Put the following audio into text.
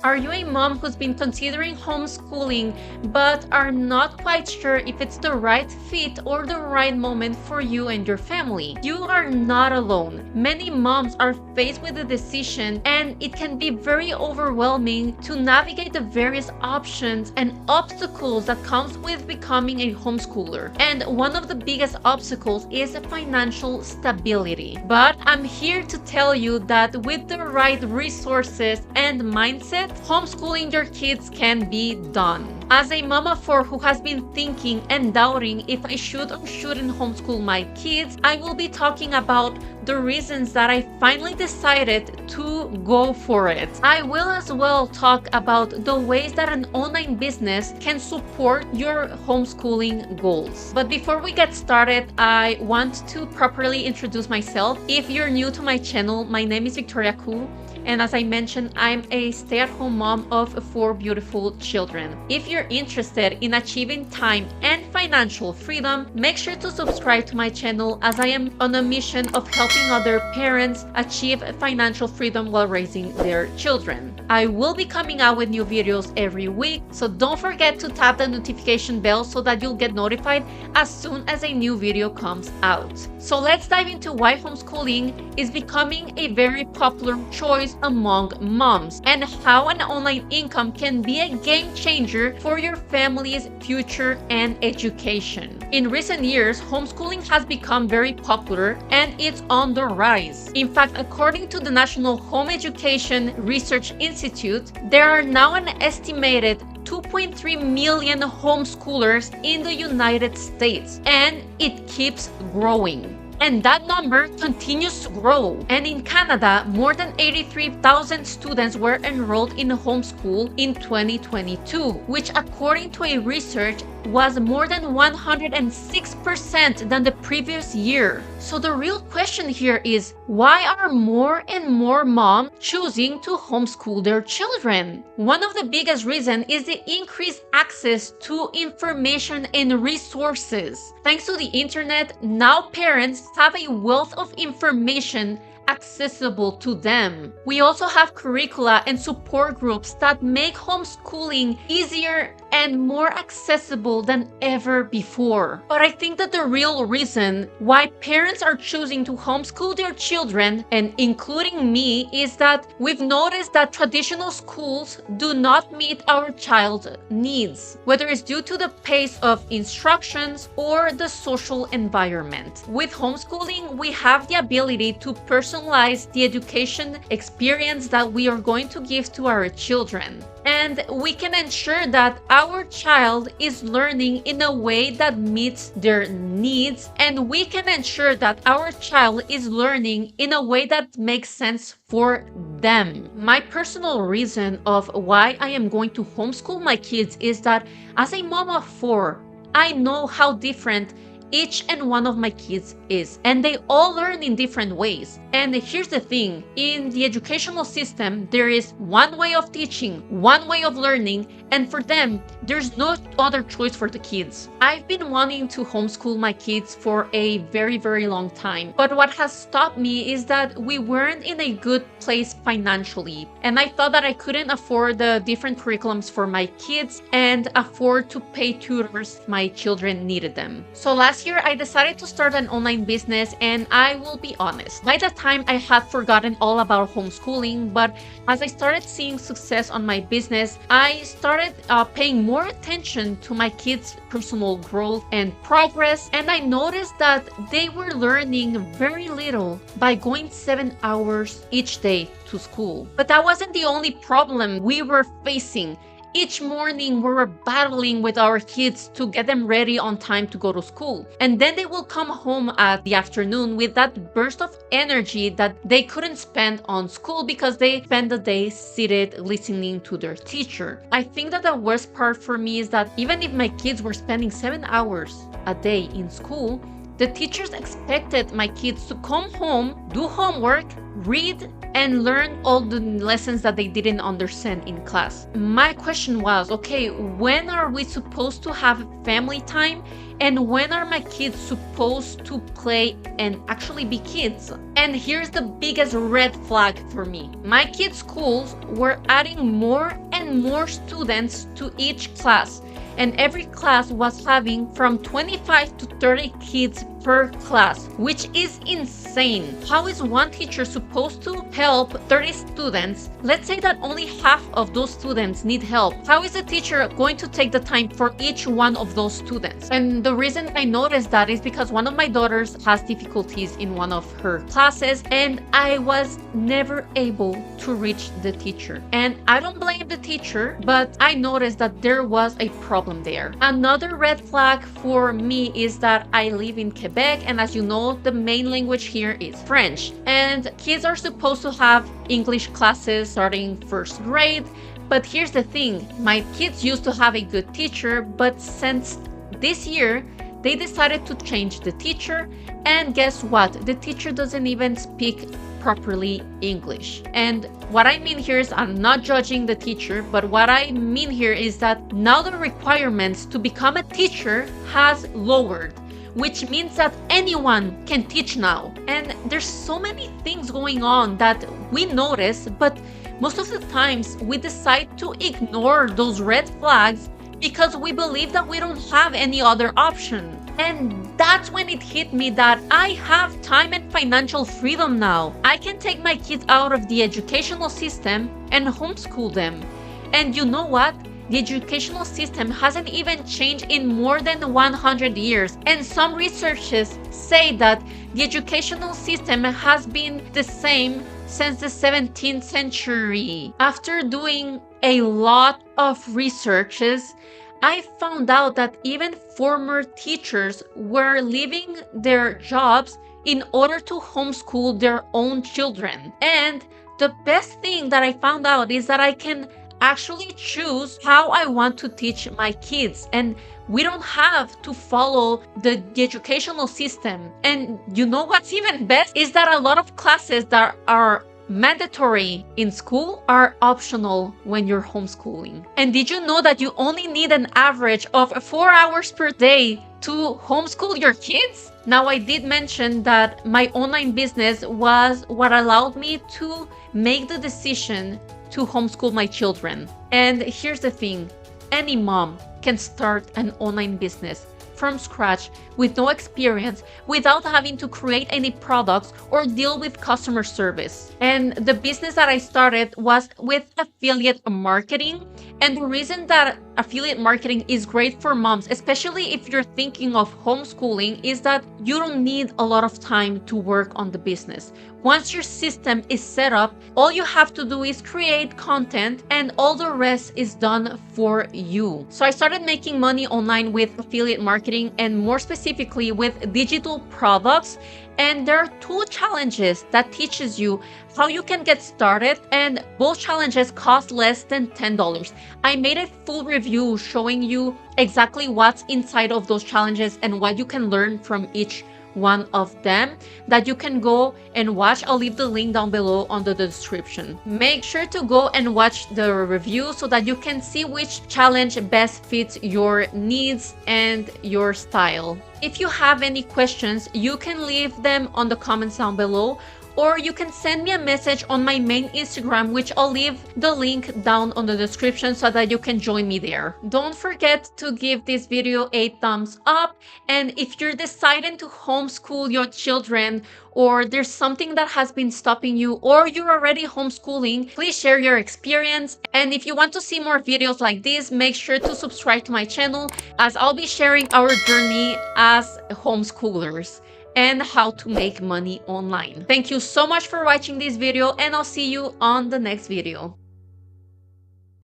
Are you a mom who's been considering homeschooling but are not quite sure if it's the right fit or the right moment for you and your family? You are not alone. Many moms are faced with the decision, and it can be very overwhelming to navigate the various options and obstacles that comes with becoming a homeschooler. And one of the biggest obstacles is financial stability. But I'm here to tell you that with the right resources and mindset, homeschooling your kids can be done. As a mom of 4 who has been thinking and doubting if I should or shouldn't homeschool my kids, I will be talking about the reasons that I finally decided to go for it. I will as well talk about the ways that an online business can support your homeschooling goals. But before we get started, I want to properly introduce myself. If you're new to my channel, my name is Victoriakoo. And as I mentioned, I'm a stay-at-home mom of 4 beautiful children. If you're interested in achieving time and financial freedom, make sure to subscribe to my channel, as I am on a mission of helping other parents achieve financial freedom while raising their children. I will be coming out with new videos every week, so don't forget to tap the notification bell so that you'll get notified as soon as a new video comes out. So let's dive into why homeschooling is becoming a very popular choice among moms, and how an online income can be a game changer for your family's future and education. In recent years, homeschooling has become very popular and it's on the rise. In fact, according to the National Home Education Research Institute, there are now an estimated 2.3 million homeschoolers in the United States, and it keeps growing. And that number continues to grow. And in Canada, more than 83,000 students were enrolled in homeschool in 2022, which according to a research was more than 106% than the previous year. So the real question here is, why are more and more moms choosing to homeschool their children? One of the biggest reasons is the increased access to information and resources. Thanks to the internet, now parents have a wealth of information accessible to them. We also have curricula and support groups that make homeschooling easier and more accessible than ever before. But I think that the real reason why parents are choosing to homeschool their children, and including me, is that we've noticed that traditional schools do not meet our child's needs, whether it's due to the pace of instructions or the social environment. With homeschooling, we have the ability to personalize the education experience that we are going to give to our children. And we can ensure that our child is learning in a way that meets their needs, and we can ensure that our child is learning in a way that makes sense for them. My personal reason of why I am going to homeschool my kids is that as a mom of 4, I know how different each and one of my kids is, and they all learn in different ways. And here's the thing, in the educational system, there is one way of teaching, one way of learning, and for them, there's no other choice for the kids. I've been wanting to homeschool my kids for a very, very long time, but what has stopped me is that we weren't in a good place financially, and I thought that I couldn't afford the different curriculums for my kids and afford to pay tutors if my children needed them. So last year, I decided to start an online business, and I will be honest, by the time I had forgotten all about homeschooling, but as I started seeing success on my business, I started paying more attention to my kids' personal growth and progress, and I noticed that they were learning very little by going 7 hours each day to school. But that wasn't the only problem we were facing. Each morning, we were battling with our kids to get them ready on time to go to school. And then they will come home at the afternoon with that burst of energy that they couldn't spend on school because they spent the day seated listening to their teacher. I think that the worst part for me is that even if my kids were spending 7 hours a day in school, The teachers expected my kids to come home, do homework, read, and learn all the lessons that they didn't understand in class. My question was, okay, when are we supposed to have family time? And when are my kids supposed to play and actually be kids? And here's the biggest red flag for me. My kids' schools were adding more and more students to each class. And every class was having from 25 to 30 kids per class, which is insane. How is one teacher supposed to help 30 students? Let's say that only half of those students need help. How is a teacher going to take the time for each one of those students? And the reason I noticed that is because one of my daughters has difficulties in one of her classes, and I was never able to reach the teacher. And I don't blame the teacher, but I noticed that there was a problem there. Another red flag for me is that I live in Quebec, and as you know, the main language here is French. And kids are supposed to have English classes starting first grade. But here's the thing, my kids used to have a good teacher, but since this year, they decided to change the teacher. And guess what? The teacher doesn't even speak properly English. And what I mean here is, I'm not judging the teacher, but what I mean here is that now the requirements to become a teacher has lowered, which means that anyone can teach now. And there's so many things going on that we notice, but most of the times we decide to ignore those red flags because we believe that we don't have any other option. And that's when it hit me that I have time and financial freedom now. I can take my kids out of the educational system and homeschool them. And you know what? The educational system hasn't even changed in more than 100 years. And some researchers say that the educational system has been the same since the 17th century. After doing a lot of researches, I found out that even former teachers were leaving their jobs in order to homeschool their own children. And the best thing that I found out is that I can actually choose how I want to teach my kids, and we don't have to follow the educational system. And you know what's even best is that a lot of classes that are mandatory in school are optional when you're homeschooling. And did you know that you only need an average of 4 hours per day to homeschool your kids? Now, I did mention that my online business was what allowed me to make the decision to homeschool my children. And here's the thing, any mom can start an online business from scratch with no experience, without having to create any products or deal with customer service. And the business that I started was with affiliate marketing. And the reason that affiliate marketing is great for moms, especially if you're thinking of homeschooling, is that you don't need a lot of time to work on the business. Once your system is set up, all you have to do is create content and all the rest is done for you. So I started making money online with affiliate marketing, and more specifically with digital products. And there are 2 challenges that teaches you how you can get started, and both challenges cost less than $10. I made a full review showing you exactly what's inside of those challenges and what you can learn from each one of them that you can go and watch. I'll leave the link down below under the description. Make sure to go and watch the review so that you can see which challenge best fits your needs and your style. If you have any questions, you can leave them on the comments down below, or you can send me a message on my main Instagram, which I'll leave the link down on the description so that you can join me there. Don't forget to give this video a thumbs up, and if you're deciding to homeschool your children, or there's something that has been stopping you, or you're already homeschooling, please share your experience. And if you want to see more videos like this, make sure to subscribe to my channel, as I'll be sharing our journey as homeschoolers and how to make money online. Thank you so much for watching this video, and I'll see you on the next video.